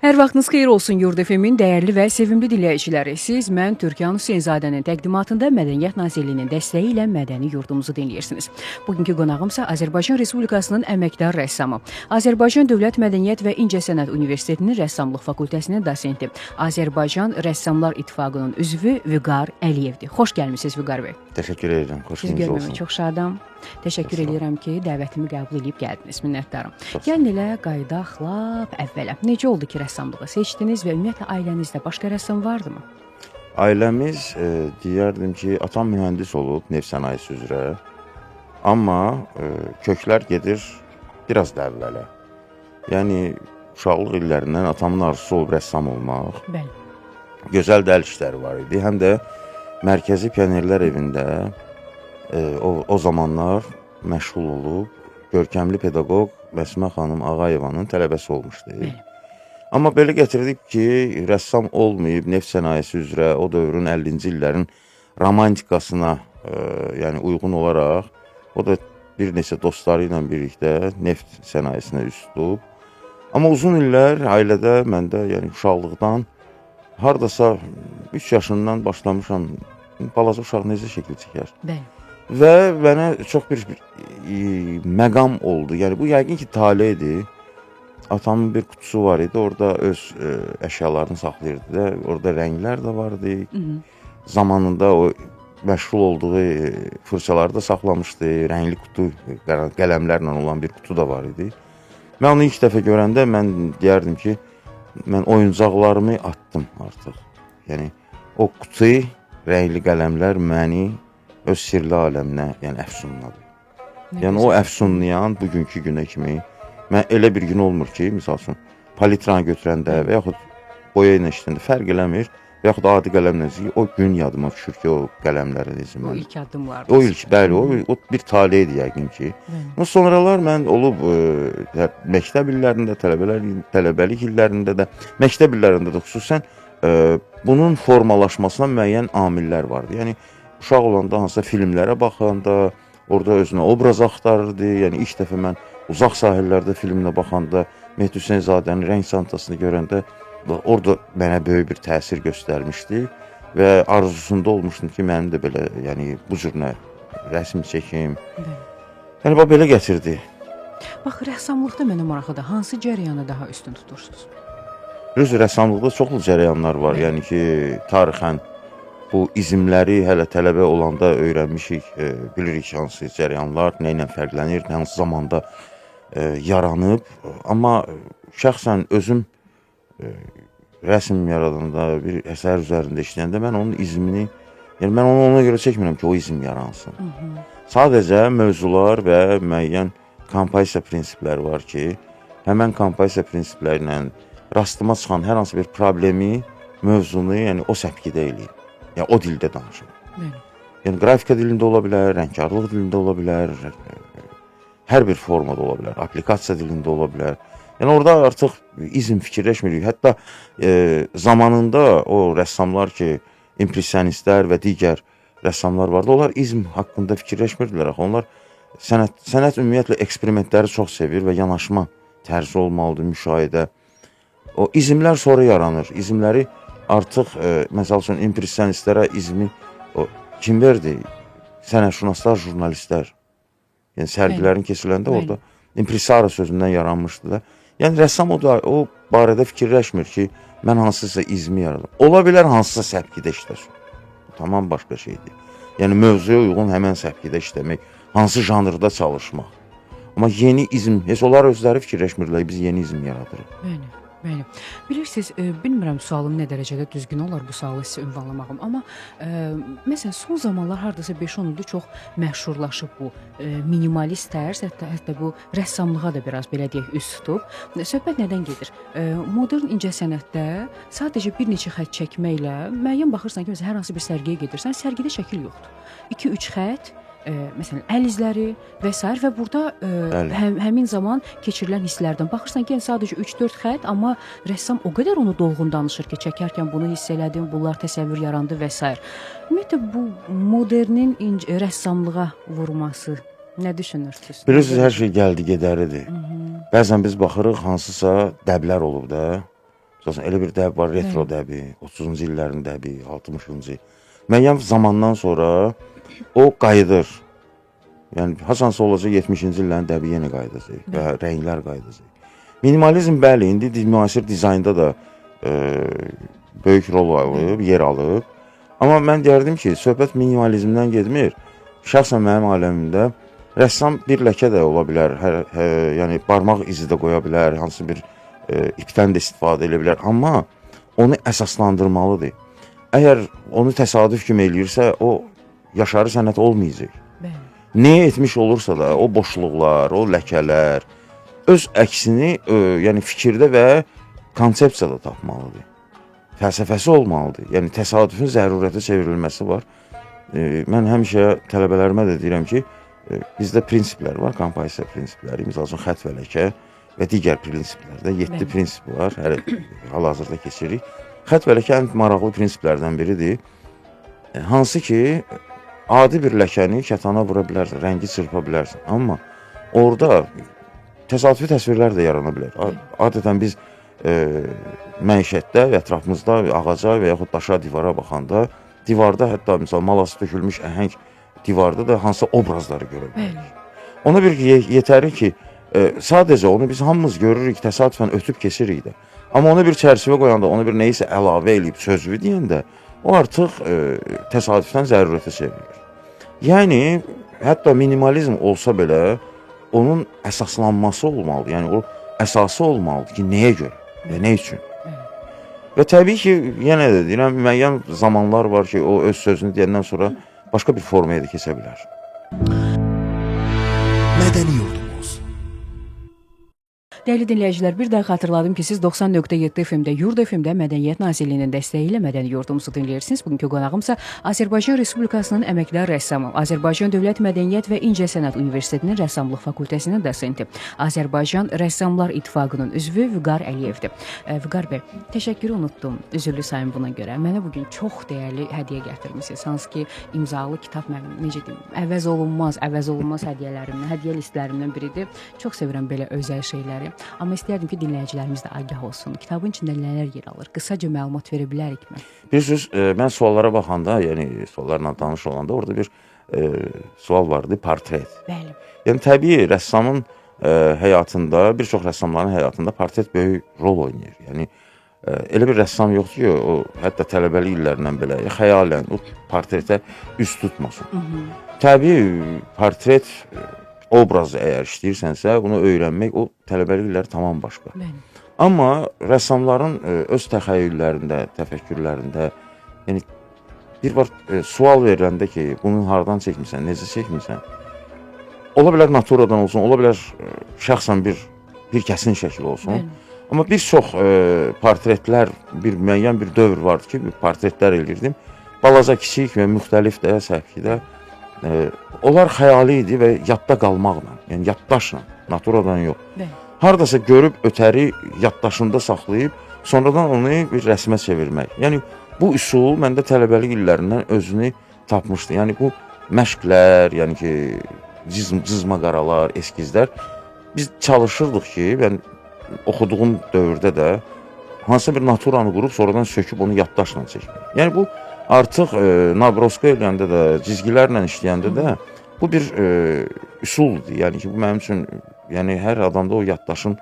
Hər vaxtınız xeyir olsun Yurd FM-in dəyərli və sevimli dinləyiciləri. Siz mən Türkan Hüseynzadənin təqdimatında Mədəniyyət Nazirliyinin dəstəyi ilə Mədəni Yurdumuzu dinləyirsiniz. Bugünkü qonağımsa Azərbaycan Respublikasının əməkdar rəssamı, Azərbaycan Dövlət Mədəniyyət və İncəsənət Universitetinin Rəssamlıq Fakültəsinin dosenti, Azərbaycan Rəssamlar İttifaqının üzvü Vüqar Əliyevdir. Xoş gəlmisiniz Vüqar bəy. Təşəkkür edirəm. Xoşunuz olsun. Çox şadam. Təşəkkür edirəm ki, dəvətimi qəbul edib gəldiniz. Minnətdaram. Gəlin elə qaydaq lap əvvələ. Necə oldu ki, rəssamlığı seçdiniz və ümumiyyətlə ailənizdə başqa rəssam vardımı? Ailəmiz deyərdim ki, atam mühəndis olub neft sənayesi üzrə. Amma köklər gedir biraz da əvvələ. Yəni uşaqlıq illərindən atamın arzusu olub rəssam olmaq. Bəli. Gözəl də əl işləri var idi. Həm də Mərkəzi Pionerlər evində o zamanlar məşğul olub görkəmli pedaqoq Məsmə xanım Ağayevanın tələbəsi olmuşdu. Bəli. Amma belə gətirdik ki, rəssam olmayıb neft sənayesi üzrə o dövrün 50-ci illərin romantikasına yəni uyğun olaraq o da bir neçə dostları ilə birlikdə neft sənayesinə üst tutub. Amma uzun illər ailədə məndə yəni uşaqlıqdan hardasa 3 yaşından başlamışam. Balaca uşaq necə şəkil çəkər? Bəli. Və mənə çox bir məqam oldu. Yəni bu yəqin ki, taledir. Atamın bir kutusu var idi. Orada öz əşyalarını saxlayırdı da. Orada rənglər də vardı. Zamanında o məşğul olduğu fırçaları da saxlamışdı. Rəngli kutu, qələmlərlə olan bir kutu da var idi. Mən onu ilk dəfə görəndə mən deyərdim ki, mən oyuncaqlarımı atdım artıq. Yəni o kutu, rəngli qələmlər məni öz sirli aləminə, yəni əfsunladı. Yəni o əfsunlayan bugünkü günə kimi mən elə bir gün olmur ki, misal üçün palitranı götürəndə və yaxud boya ilə işləndə fərq eləmir və yaxud adi qələmlə o gün yadıma düşür ki, o qələmlərə dizim. O ilk addım vardı. O ilk, bəli, o bir taleh idi yəqin ki. Sonralar mən olub məktəb illərində, tələbəlik illərində də, məktəb illərində də xüsusən bunun formalaşmasına müəyyən amillər vardı. Yəni uşaq olanda hansısa filmlərə baxanda, orada özünə obraz axtarırdı. Yəni ilk dəfə mən uzaq sahillərdə filminə baxanda, Mehdi Hüseynzadənin Rəng Çantasını görəndə orada mənə böyük bir təsir göstərmişdi və arzusunda olmuşdum ki, mənim də belə, yəni bu cür rəsm çəkim. Yəni belə gətirdi. Bax, rəssamlıqda mənə maraqlıdır. Hansı cərəyanı daha üstün tutursunuz? Düz rəssamlıqda çoxlu cərəyanlar var. Yəni ki, tarixən bu izmləri hələ tələbə olanda öyrənmişik, bilirik hansı cərəyanlar, nə ilə fərqlənir, hansı zamanda yaranıb. Amma şəxsən özüm rəsm yaradanda, bir əsər üzərində işləyəndə mən onun izmini, yəni mən onu ona görə çəkmirəm ki, o izm yaransın. Sadəcə mövzular və müəyyən kompozisiya prinsipləri var ki, həmən kompozisiya prinsipləri ilə rastıma çıxan hər hansı bir problemi, mövzunu, yəni o səpkidə eləyim. Yəni o dildə danışım. Yəni qrafika dilində ola bilər, rəngkarlıq dilində ola bilər, hər bir formada ola bilər, aplikasiya dilində ola bilər. Yəni orada artıq izm fikirləşmirik. Hətta zamanında o rəssamlar ki, impressionistlər və digər rəssamlar vardı, onlar izm haqqında fikirləşmirdilər. Onlar sənət ümumiyyətlə eksperimentləri çox sevir və yanaşma tərzi olmalıdır, müşahidə. O izmlər sonra yaranır. İzmləri artıq, məsəl üçün, impressionistlərə izmi kim verdi? Sənətşünaslar, jurnalistlər. Yəni sərgilərin keçiləndə orada impressara sözündən yaranmışdı da. Yəni rəssam o barədə fikirləşmir ki, mən hansısa izmi yaradım. Ola bilər hansısa səpkidə işləsin. Tamam başqa şeydir. Yəni mövzuya uyğun həmən səpkidə işləmək, hansı janrda çalışmaq. Amma yeni izm, heç onlar özləri fikirləşmirlər, biz yeni izm yaradırıq. Bəli. Bəli. Bilirsiniz, bilmirəm sualım nə dərəcədə düzgün olar bu sualı sizə ünvanlamağım, amma məsələn, son zamanlar hardasa 5-10 ildir çox məşhurlaşıb bu minimalist tərz, hətta bu rəssamlığa da biraz belə deyək üst tutub. Söhbət nədən gedir? Modern incəsənətdə sadəcə bir neçə xətt çəkməklə müəyyən baxırsan ki, məsələn, hər hansı bir sərgiyə gedirsən, sərgidə şəkil yoxdur. 2-3 xətt, məsələn, əl izləri və s. və burada həmin zaman keçirilən hisslərdən baxırsan ki, sadəcə 3-4 xətt, amma rəssam o qədər onu dolğun danışır ki, çəkərkən bunu hiss elədim, bunlar təsəvvür yarandı və s. Ümumiyyətlə, bu modernin rəssamlığa vurması nə düşünürsünüz? Bilirsiniz, hər şey gəldi gedəridir. Bəzən biz baxırıq, hansısa dəblər olub da, Məsələn, elə bir dəb var, retro dəbi, 30-cu illərin dəbi, 60-cı. Müəyyən zamandan sonra o qayıdır. Yəni haçansa olacaq 70-ci illərin dəbi yenə qayıdacaq və rənglər qayıdacaq. Minimalizm bəli, indi müasir dizaynda da böyük rol alıb, yer alıb. Amma mən deyərdim ki, söhbət minimalizmdən getmir. Şəxsən mənim aləmimdə rəssam bir ləkə də ola bilər, yəni barmaq izi də qoya bilər, hansı bir ipdən də istifadə edə bilər. Amma onu əsaslandırmalıdır. Əgər onu təsadüf kimi eləyirsə, o yaşarı sənət olmayacaq. Nə etmiş olursa da, o boşluqlar, o ləkələr öz əksini yəni fikirdə və konsepsiyada tapmalıdır. Fəlsəfəsi olmalıdır. Yəni təsadüfün zərurətə çevrilməsi var. Mən həmişə tələbələrimə də deyirəm ki, bizdə prinsiplər var, kompozisiya prinsipləri, misal üçün xətt və ləkə və digər prinsiplərdə 7 prinsip var, hal-hazırda keçirik. Xətt və ləkə ən maraqlı prinsiplərdən biridir. Hansı ki, adi bir ləkəni kətana vura bilərsən, rəngi çırpa bilərsən. Amma orada təsadüfi təsvirlər də yarana bilər. Adətən biz məişətdə, ətrafımızda, ağaca və yaxud daşa, divara baxanda, divarda hətta misal malası tökülmüş əhəng divarda da hansısa obrazları görə bilərik. Ona bir yetəri ki, sadəcə onu biz hamımız görürük, təsadüfən ötüb keçirik də. Amma ona bir çərçivə qoyanda, ona bir nəyisə əlavə eləyib sözlü deyəndə, o artıq təsadüfdən zərurətə çevrilir. Yəni, hətta minimalizm olsa belə, onun əsaslanması olmalıdır. Yəni, o əsası olmalıdır ki, nəyə görə və nə üçün? Və təbii ki, yenə də deyirəm, müəyyən zamanlar var ki, o öz sözünü deyəndən sonra başqa bir formaya da keçə bilər. Mədəni yurdumuz. Dəyərli dinləyicilər, bir daha xatırladım ki, siz 90.7 FM-də, Yurd FM-də Mədəniyyət Nazirliyinin dəstəyi ilə Mədəni Yurdumuzu dinləyirsiniz. Bugünkü qonağımsa Azərbaycan Respublikasının əməkdar rəssamı, Azərbaycan Dövlət Mədəniyyət və İncəsənət Universitetinin Rəssamlıq Fakültəsinin dosenti, Azərbaycan Rəssamlar İttifaqının üzvü Vüqar Əliyevdir. Vüqar bəy, təşəkkürü unutdum, üzürlü sayım buna görə. Mənə bugün çox dəyərli hədiyyə gətirmisiniz. Hansı ki, imzalı kitab mənim, necə deyim, əvəz olunmaz hədiyyələrimdən, hədiyyə listlərimdən biridir. Çox sevirəm belə özəl şeyləri. Amma istərdim ki, dinləyicilərimiz də agah olsun. Kitabın içində nələr yer alır? Qısaca məlumat verə bilərikmi? Bilirsiniz, mən suallara baxanda, yəni suallarla tanış olanda orada bir sual vardı, portret. Bəli. Yəni təbii rəssamın həyatında, bir çox rəssamların həyatında portret böyük rol oynayır. Yəni elə bir rəssam yoxdur ki, o hətta tələbəlik illərindən belə xəyalən o portretə üz tutmasın. Təbii portret obrazı əgər işləyirsənsə, bunu öyrənmək o tələbəlik illəri tamam başqa. Amma rəssamların öz təxəyyüllərində, təfəkkürlərində, yəni bir var sual veriləndə ki, bunu hardan çəkmirsən, necə çəkmirsən? Ola bilər naturadan olsun, ola bilər şəxsən bir kəsin şəkli olsun. Amma bir çox portretlər, müəyyən bir dövr vardı ki, portretlər eləyirdim. Balaca, kiçik və müxtəlif də, səhvki də. Onlar xəyali idi və yadda qalmaqla, yəni yaddaşla, naturadan yox. Hardasa görüb ötəri yaddaşında saxlayıb, sonradan onu bir rəsmə çevirmək. Yəni bu üsul məndə tələbəlik illərindən özünü tapmışdı. Yəni bu məşqlər, yəni ki, cızma qaralar, eskizlər, biz çalışırdıq ki, mən oxuduğum dövrdə də hansısa bir naturanı qurub, sonradan söküb onu yaddaşla çəkmək. Yəni bu artıq nabroska eləyəndə də, cizgilərlə işləyəndə də bu bir üsuldur. Yəni ki, bu mənim üçün, yəni hər adamda o yaddaşın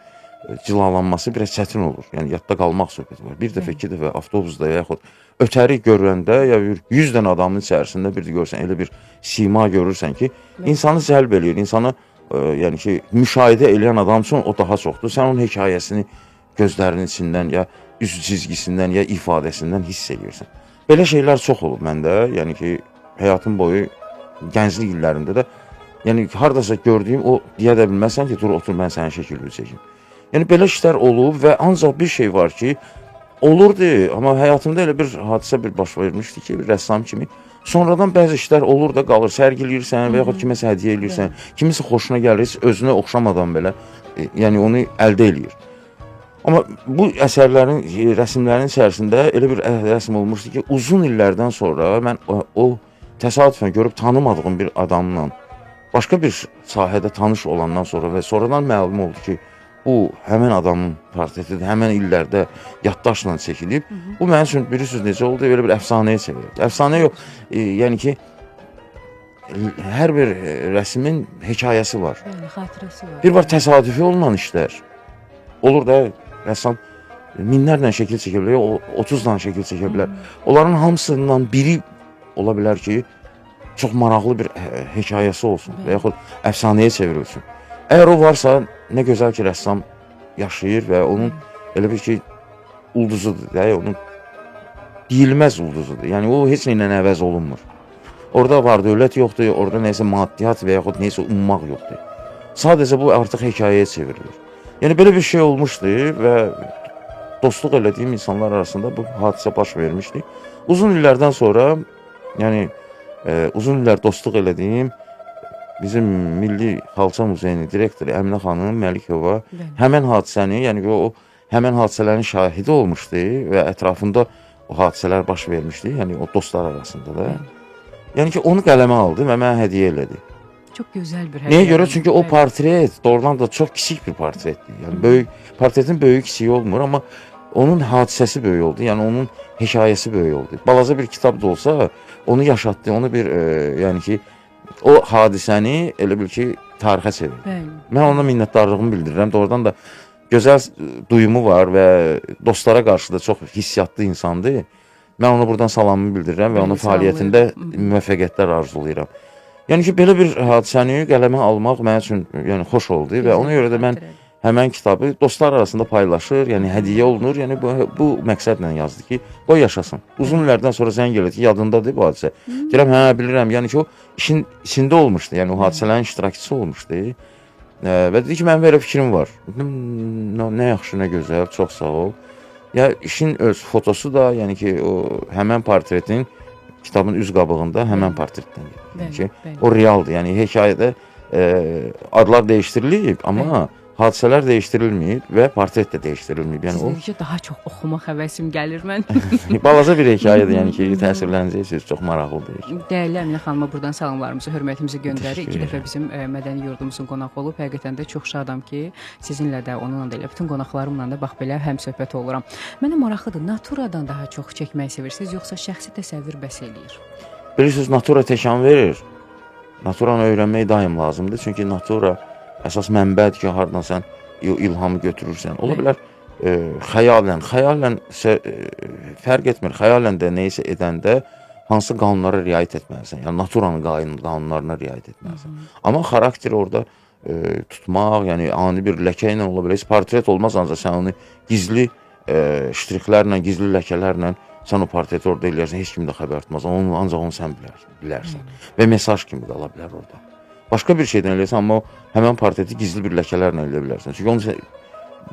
cilalanması biraz çətin olur. Yəni yadda qalmaq söhbəti var. Bir dəfə, iki dəfə avtobusda yaxud ötəri görəndə ya 100 dənə adamın içərisində bir də görsən, elə bir sima görürsən ki, insanı cəlb eləyir, insanı yəni ki, müşahidə eləyən adam üçün o daha çoxdur. Sən onun hekayəsini gözlərinin içindən ya üz cizgisindən ya ifadəsindən hiss edirsən. Belə şeylər çox olub məndə, yəni ki, həyatım boyu, gənclik illərində də, yəni hardasa gördüyüm o deyə də bilməsən ki, dur otur mən sənin şəkilini çəkim. Yəni belə işlər olub və ancaq bir şey var ki, olurdu, amma həyatımda elə bir hadisə baş vermişdi ki, bir rəssam kimi, sonradan bəzi işlər olur da qalır, sərgiləyirsən və yaxud kiməsə hədiyyə eləyirsən, kimisə xoşuna gəlir, özünə oxşamadan belə, yəni onu əldə eləyir. Amma bu əsərlərin, rəsmlərin içərisində elə bir rəsm olmuşdu ki, uzun illərdən sonra mən o təsadüfən görüb tanımadığım bir adamla başqa bir sahədə tanış olandan sonra və sonradan məlum oldu ki, bu həmin adamın portretidir, həmin illərdə yaddaşla çəkilib. Bu mənim üçün bilirsiniz necə oldu? Belə bir əfsanəyə çevrildi. Əfsanə yox, yəni ki hər bir rəsmin hekayəsi var. Bəli, xatirəsi var. Bir var təsadüfi olunan işlər. Olur da rəssam minlərlə şəkil çəkə bilər, 30 dənə şəkil çəkə bilər. Onların hamısından biri ola bilər ki, çox maraqlı bir hekayəsi olsun və yaxud əfsanəyə çevrilsin. Əgər o varsa, nə gözəl ki, rəssam yaşayır və onun elə bir ki, ulduzudur, onun deyilməz ulduzudur. Yəni, o heç nə ilə əvəz olunmur. Orada var dövlət yoxdur, orada neysə maddiyyat və yaxud neysə ummaq yoxdur. Sadəcə bu artıq hekayəyə çevrilir. Yəni, belə bir şey olmuşdu və dostluq elədiyim insanlar arasında bu hadisə baş vermişdi. Uzun illərdən sonra, yəni, uzun illər dostluq elədiyim bizim Milli Xalça Muzeyinin direktoru Əminə xanım Məlikova həmən hadisəni, yəni o həmən hadisələrin şahidi olmuşdu və ətrafında o hadisələr baş vermişdi, yəni o dostlar arasında da. Yəni ki, onu qələmə aldı və mənə hədiyyə elədi. Çox gözəl bir hədiyyə. Nəyə görə? Çünki o portret doğrudan da çox kiçik bir portretdir. Yəni portretin böyük kiçiyi olmur, amma onun hadisəsi böyük oldu. Yəni onun hekayəsi böyük oldu. Balaca bir kitab da olsa, onu yaşatdı, onu bir yəni ki, o hadisəni elə bil ki, tarixə çevirdi. Mən ona minnətdarlığımı bildirirəm. Doğrudan da gözəl duyumu var və dostlara qarşı da çox hissiyatlı insandır. Mən ona buradan salamımı bildirirəm və onun fəaliyyətində müvəffəqiyyətlər arzulayıram. Yəni ki, belə bir hadisəni qələmə almaq mənim üçün yəni xoş oldu və ona görə də mən həmən kitabı dostlar arasında paylaşır, yəni hədiyyə olunur. Yəni bu məqsədlə yazdı ki, qoy yaşasın. Uzun illərdən sonra zəng elədi ki, yadındadır bu hadisə. Deyirəm, hə, bilirəm. Yəni ki, o işin içində olmuşdu. Yəni o hadisələrin iştirakçısı olmuşdu. Və dedi ki, mənim belə fikrim var. Nə yaxşı, nə gözəl, çox sağ ol. Ya işin öz fotosu da, yəni ki, o həmən portretin kitabın üz qabığında həmən portretdən gedir. Yəni ki, o realdır. Yəni hekayədə adlar dəyişdirilib, amma hadisələr dəyişdirilməyib və portret də dəyişdirilməyib. Yəni o daha çox oxumaq həvəsim gəlir mən. Balaca bir hekayədir, yəni ki, təsirlənəcəksiniz, çox maraqlıdır. Dəyərli Əminə xanıma buradan salamlarımızı, hörmətimizi göndəririk. 2 dəfə bizim mədəni yurdumuzun qonağı olub. Həqiqətən də çox şadam ki, sizinlə də, onunla da elə bütün qonaqlarımla da bax belə həmsöhbət oluram. Mənə maraqlıdır, naturadan daha çox çəkməyi sevirsiniz, yoxsa şəxsi təsəvvür bəs eləyir? Bilirsiniz, natura təkan verir. Naturanı öyrənmək daim lazımdır. Çünki natura əsas mənbədir ki, haradan sən ilhamı götürürsən. Ola bilər xəyalən fərq etmir. Xəyalən də neysə edəndə hansı qanunlara riayət etməlisən. Yəni naturanın qanunlarına riayət etməlisən. Amma xarakteri orada tutmaq, yəni ani bir ləkə ilə ola bilər. Portret olmaz, ancaq sən onu gizli ştrixlərlə, gizli ləkələrlə sən o portreti orada eləyərsən, heç kim də xəbər tutmaz. Ancaq onu sən bilərsən. Və mesaj kimi qala bilər orada. Başqa bir şeydən eləyirsən, amma həmən portreti gizli bir ləkələrlə eləyə bilərsən. Çünki onu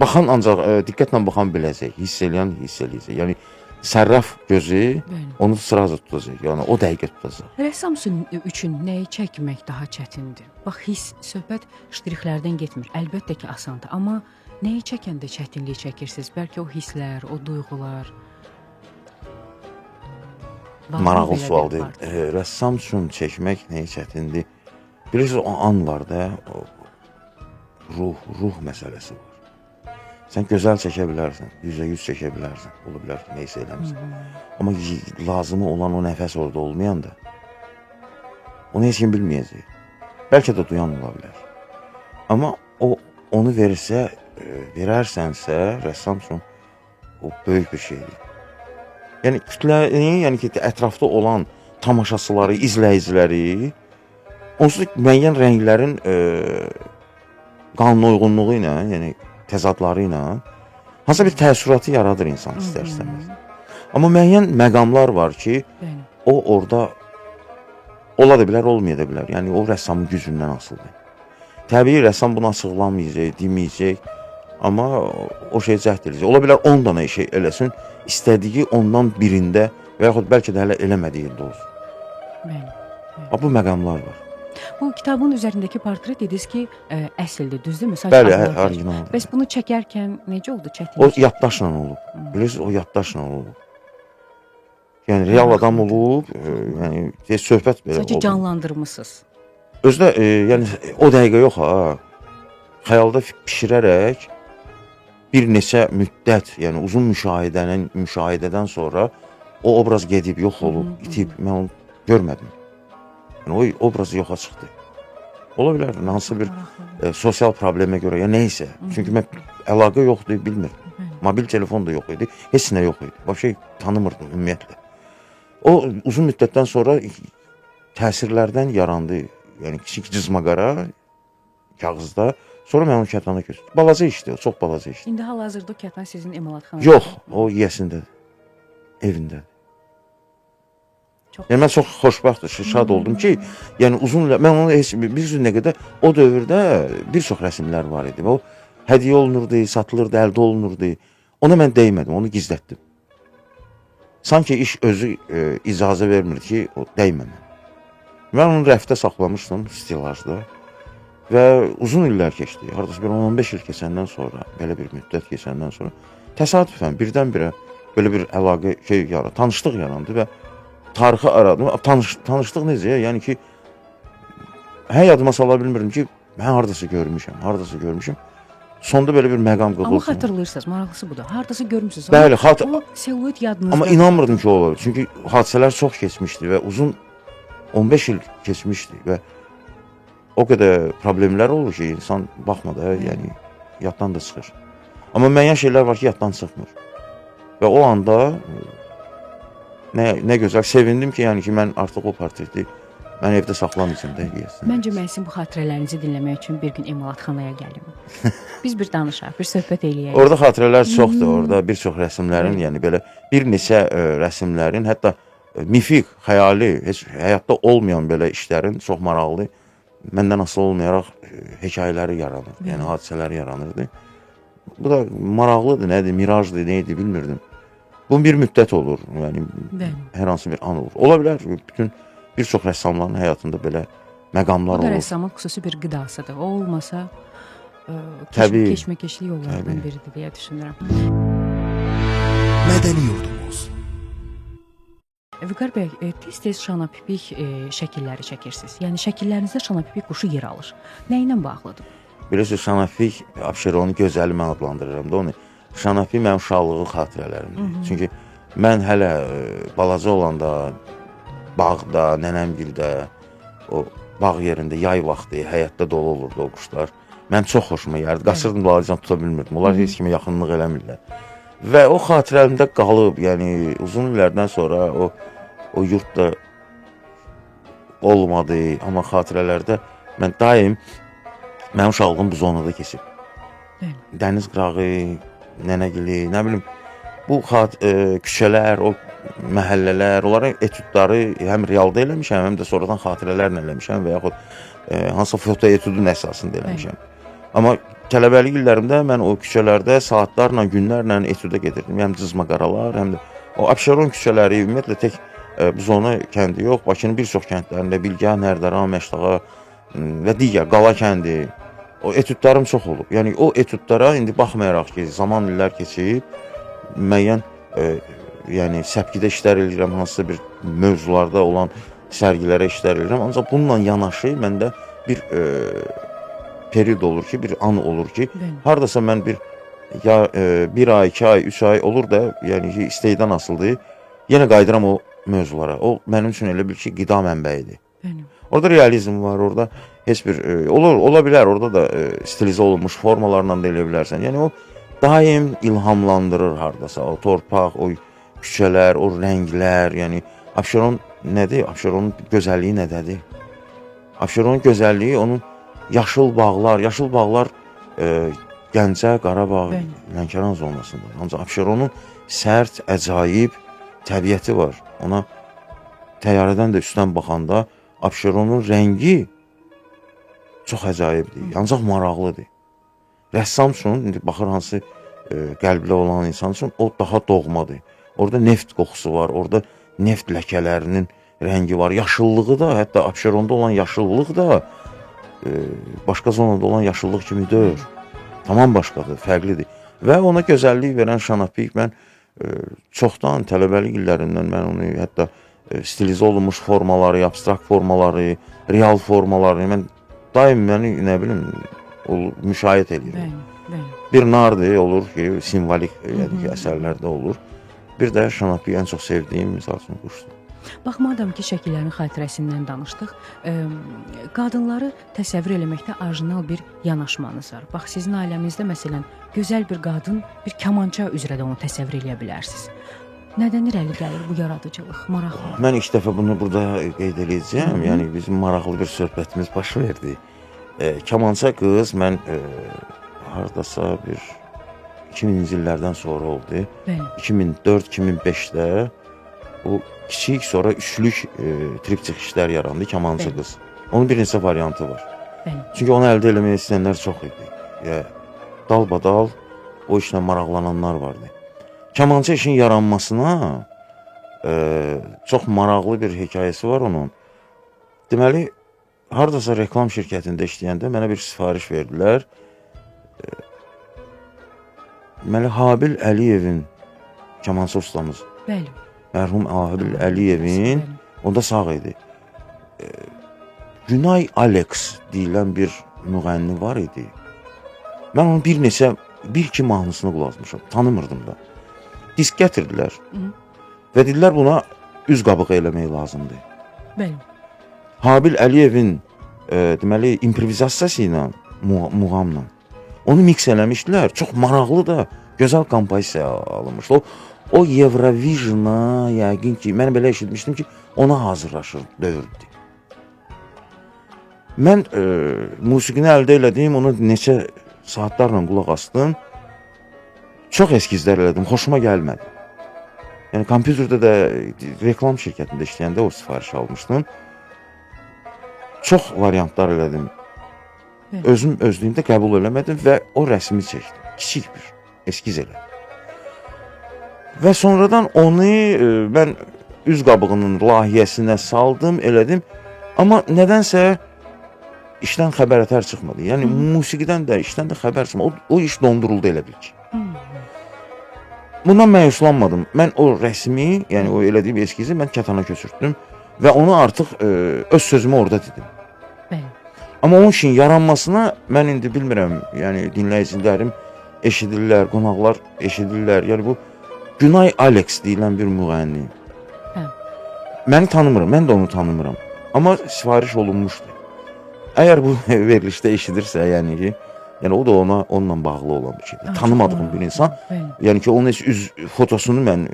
baxan ancaq diqqətlə baxan biləcək, hiss eləyən hiss eləyəcək. Yəni sərraf gözü onu sırada tutacaq, yəni o dəqiqə tutacaq. Rəssam üçün nəyi çəkmək daha çətindir? Bax, hiss, söhbət ştrixlərdən getmir. Əlbəttə ki, asandır, amma nəyi çəkəndə çətinlik çəkirsiniz? Bəlkə o hisslər, o duyğular. Maraqlı sualdır. Rəssam üçün çəkmək nəyi çətindir? Bilirsiniz, o an var da, ruh məsələsi var. Sən gözəl çəkə bilərsən, 100% çəkə bilərsən, ola bilər ki, neysə eləmirsən. Amma lazımı olan o nəfəs orada olmayanda, onu heç kim bilməyəcək. Bəlkə də duyan ola bilər. Amma onu verərsənsə, rəssam üçün o böyük bir şeydir. Yəni kütləni, yəni ki, ətrafda olan tamaşaçıları, izləyiciləri, onsuz müəyyən rənglərin qanuna uyğunluğu ilə, yəni təzadları ilə hansısa bir təəssüratı yaradır insan istər-istəməz. Amma müəyyən məqamlar var ki, o orada ola da bilər, olmaya da bilər. Yəni o rəssamın gücündən asılıdır. Təbii rəssam bunu açıqlamayacaq, deməyəcək, amma o şey cəhd edəcək. Ola bilər 10 dənə şey eləsin, istədiyi ondan birində və yaxud bəlkə də hələ eləmədiyində olsun. Bu məqamlar var. Bu kitabın üzərindəki portret dediniz ki, əsildir, düzdürmü? Bəli, orijinaldır. Bəs bunu çəkərkən necə oldu? Çətin? O yaddaşla olub. Bilirsiniz, o yaddaşla olub. Yəni real adam olub, yəni söhbət belə olub. Sadəcə canlandırmısınız. Özdə, yəni o dəqiqə yox ha. Xəyalda bişirərək bir neçə müddət, yəni uzun müşahidədən sonra o obraz gedib, yox olub, itib, mən onu görmədim. Yəni o obraz yoxa çıxdı. Ola bilər, hansı bir sosial problemə görə, ya neysə. Çünki mən əlaqə yoxdur, bilmirdim. Mobil telefon da yox idi, heç nə yox idi. Başqa şey tanımırdım ümumiyyətlə. O uzun müddətdən sonra təsirlərdən yarandı. Yəni kiçik cızmaqara kağızda. Sonra mən onu kətana köçdüm. Balaca işdi o, çox balaca işdi. İndi hal-hazırda o kətan sizin emalatxanada. Yox, o yiyəsindədir. Evindədir. Yəni mən çox xoşbəxt, şad oldum ki, yəni mən onu heç bir nə qədər o dövrdə bir çox rəsmlər var idi. O hədiyyə olunurdu, satılırdı, əldə olunurdu. Ona mən dəymədim, onu gizlətdim. Sanki iş özü icazə vermir ki, o dəyməməm. Mən onu rəfdə saxlamışdım, stilajda. Və uzun illər keçdi. Hardasa bir 10-15 il keçəndən sonra, belə bir müddət keçəndən sonra təsadüfən birdən-birə belə bir əlaqə tanışlıq yarandı və tarixi aradım. Tanışlıq necə? Yəni ki, yadıma sala bilmirdim ki, mən hardasa görmüşəm. Sonda belə bir məqam qığıldı. Amma xatırlayırsınız, maraqlısı budur. Hardasa görmüsünüz. Bəli, o siluet yadınızda. Amma inanmırdım ki, o olur. Çünki hadisələr çox keçmişdi və uzun 15 il keçmişdi və o qədər problemlər olur ki, insan baxmadı, yəni yaddan da çıxır. Amma müəyyən şeylər var ki, yaddan çıxmır. Və o anda nə gözəl sevindim ki, yəni ki, mən artıq o portreti mən evdə saxlamayacağım da deyəsən. Məncə mən sizin bu xatirələrinizi dinləmək üçün bir gün emalatxanaya gəlim. Biz bir danışaq, bir söhbət eləyək. Orada xatirələr çoxdur, orada bir çox rəsmlərin, yəni belə bir neçə rəsmlərin, hətta mifik, xəyali, heç həyatda olmayan belə işlərin çox maraqlı, məndən asılı olmayaraq hekayələri yaranır, yəni hadisələri yaranırdı. Bu da maraqlıdır, nədir, mirajdır, neydi, bilmirdim. Bu bir müddət olur, yəni hər hansı bir an olur. Ola bilər, bir çox rəssamların həyatında belə məqamlar olur. Bu da rəssamın xüsusi bir qidasıdır. O olmasa, keşməkeşli yollardan biridir deyə düşünürəm. Mədəni yurdumuz. Vüqar bəy, tez-tez şanapipik şəkilləri çəkirsiniz. Yəni şəkillərinizdə şanapipik quşu yer alır. Nə ilə bağlıdır? Bilirsiniz, şanapipik, Abşeronun gözəli mən adlandırıram da onu. Şanapipik mənim uşaqlığı xatirələrimdir. Çünki mən hələ balaca olanda bağda, nənəmgildə, o bağ yerində yay vaxtı, həyətdə dolu olurdu o quşlar. Mən çox xoşuma gəlirdi. Qaçırdım, balacan tuta bilmirdim. Onlar heç kimi yaxınlıq eləmirlər. Və o xatirəlimdə qalıb, yəni uzun illərdən sonra o yurtda olmadı, amma xatirələrdə mən daim mənim uşaqlığım bu zonada keçib. Dəniz qırağı, nənəgili, nə bilim, bu küçələr, o məhəllələr, onların etüdləri həm realda eləmişəm, həm də sonradan xatirələrlə eləmişəm və yaxud hansısa foto etüdün əsasında eləmişəm. Amma tələbəlik illərimdə mən o küçələrdə saatlarla, günlərlə etüdə gedirdim. Həm cızmaqaralar, həm də o Abşeron küçələri, ümumiyyətlə tək bu zona kəndi yox, Bakının bir çox kəndlərində Bilgah, Nərdaran, Məşdağa və digər Qala kəndi, o etüdlərim çox olub. Yəni o etüdlərə indi baxmayaraq ki, zaman illər keçib, müəyyən yəni səpkidə işlər edirəm, hansısa bir mövzularda olan sərgilərə işlər edirəm. Ancaq bununla yanaşı məndə bir period olur ki, bir an olur ki, hardasa mən bir ay, 2 ay, 3 ay olur da, yəni ki, istəkdən asıldı, yenə qayıdıram o mövzulara. O mənim üçün elə bil ki, qida mənbəyidir. Orada realizm var, orada heç bir, ola bilər, orada da stilizə olunmuş formalarla da elə bilərsən. Yəni o daim ilhamlandırır hardasa, o torpaq, o küçələr, o rənglər, yəni Abşeron nədir? Abşeronun gözəlliyi nədədir? Abşeronun gözəlliyi onun yaşıl bağlar Gəncə, Qarabağ, Lənkəran zonasında. Ancaq Abşeronun sərt, əcaib təbiəti var. Ona təyyarədən də üstdən baxanda Abşeronun rəngi çox əcaibdir, ancaq maraqlıdır. Rəssam üçün, indi baxır hansı qəlblə olan insan üçün, o daha doğmadır. Orada neft qoxusu var, orada neft ləkələrinin rəngi var, yaşıllığı da, hətta Abşeronda olan yaşıllıq da başqa zonada olan yaşıllıq kimi deyil. Tamam başqadır, fərqlidir. Və ona gözəllik verən şanapik mən çoxdan, tələbəlik illərindən mən onu hətta stilizə olunmuş formaları, abstrakt formaları, real formaları, mən daim nə bilim, müşahidə edirəm. Bəli. Bir nardır, olur ki, simvolik yəni ki, əsərlərdə olur. Bir də Şanapi ən çox sevdiyim misal üçün quşdur. Bax, madam ki, şəkillərin xatirəsindən danışdıq, qadınları təsəvvür eləməkdə orijinal bir yanaşmanız var. Bax, sizin ailəmizdə məsələn, gözəl bir qadın bir kamança üzrə də onu təsəvvür eləyə bilərsiniz. Nədən irəli gəlir bu yaradıcılıq, maraqlı? Mən ilk dəfə bunu burada qeyd edəcəyəm. Yəni bizim maraqlı bir söhbətimiz baş verdi. Kamança qız mən hardasa bir 2000-ci illərdən sonra oldu. Bəli. 2004-2005-də o kiçik, sonra üçlük triptix işlər yarandı Kamança Bəli. qız. Onun bir neçə variantı var. Bəli. Çünki onu əldə etmək istəyənlər çox idi. Dalbadal o işlə maraqlananlar vardı. Kamança işin yaranmasına çox maraqlı bir hekayəsi var onun. Deməli, hardasa reklam şirkətində işləyəndə mənə bir sifariş verdilər. Deməli, Habil Əliyevin kamança ustamız, Bəli. mərhum Habil Əliyevin, Bəli. onda sağ idi. Günay Alex deyilən bir müğənni var idi. Mən onun bir-iki mahnısını qulaq asmışam, tanımırdım da. Disk gətirdilər və dedilər buna üz qabığı eləmək lazımdır. Bəli. Habil Əliyevin deməli improvizasiyası ilə, muğamla onu miks eləmişdilər. Çox maraqlı da, gözəl kompozisiya alınmışdı. O Eurovision-a yəqin ki, mən belə eşitmişdim ki, ona hazırlaşır dövrdür. Mən musiqini əldə elədim, onu neçə saatlarla qulaq asdım. Çox eskizlər elədim, xoşuma gəlmədi. Yəni kompüterdə də reklam şirkətində işləyəndə o sifariş almışdım. Çox variantlar elədim. Evet. Özüm özlüyümdə qəbul eləmədim və o rəsmi çəkdim. Kiçik bir eskiz elədim. Və sonradan onu mən üz qabığının layihəsinə saldım, elədim. Amma nədənsə işdən xəbərətər çıxmadı. Yəni musiqidən də, işdən də xəbər çıxmadı. O iş donduruldu elə bil ki. Bundan məyuslanmadım. Mən o rəsmi, yəni o elədiyim eskizi mən kətana köçürtdüm və onu artıq öz sözümü orada dedim. Bəli. Amma onun işin yaranmasına mən indi bilmirəm, yəni dinləyicilərim eşidirlər, qonaqlar eşidirlər. Yəni bu Günay Alex deyilən bir müğənni. Hə. Məni tanımıram, mən də onu tanımıram. Amma sifariş olunmuşdu. Əgər bu verilişdə eşidirsə, yəni ki, yəni o da onunla bağlı olan bir şeydir. Tanımadığım bir insan. Bəli. Yəni ki, onun üz fotosunu mən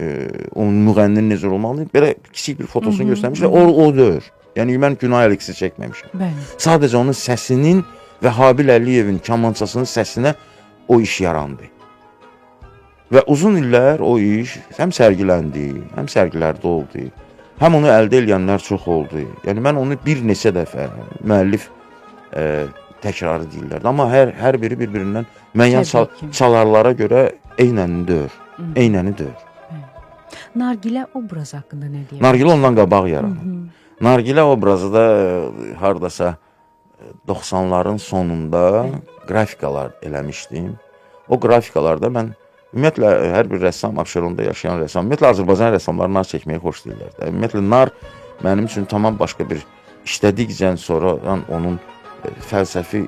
onun müğənninin necə olmalı, belə kiçik bir fotosunu göstərmişlər. O deyil. Yəni mən Günay Alexi çəkməmişəm. Bəli. Sadəcə onun səsinin və Habil Əliyevin kamançasının səsinə o iş yarandı. Və uzun illər o iş həm sərgiləndi, həm sərgilərdə oldu. Həm onu əldə edənlər çox oldu. Yəni mən onu bir neçə dəfə müəllif təkrarı deyirlər. Amma hər biri bir-birindən müəyyən çalarlara görə eynəni deyir. Eynəni deyir. Nargilə obrazı haqqında nə deyir? Nargilə ondan qabaq yaranıb. Nargilə obrazı da hardasa 90-ların sonunda qrafikalar eləmişdim. O qrafikalarda mən ümumiyyətlə hər bir rəssam, Abşeronda yaşayan rəssam, ümumiyyətlə Azərbaycan rəssamları nar çəkməyi xoşlayırlar. Ümumiyyətlə nar mənim üçün tamam başqa bir işlədikcə sonradan onun fəlsəfi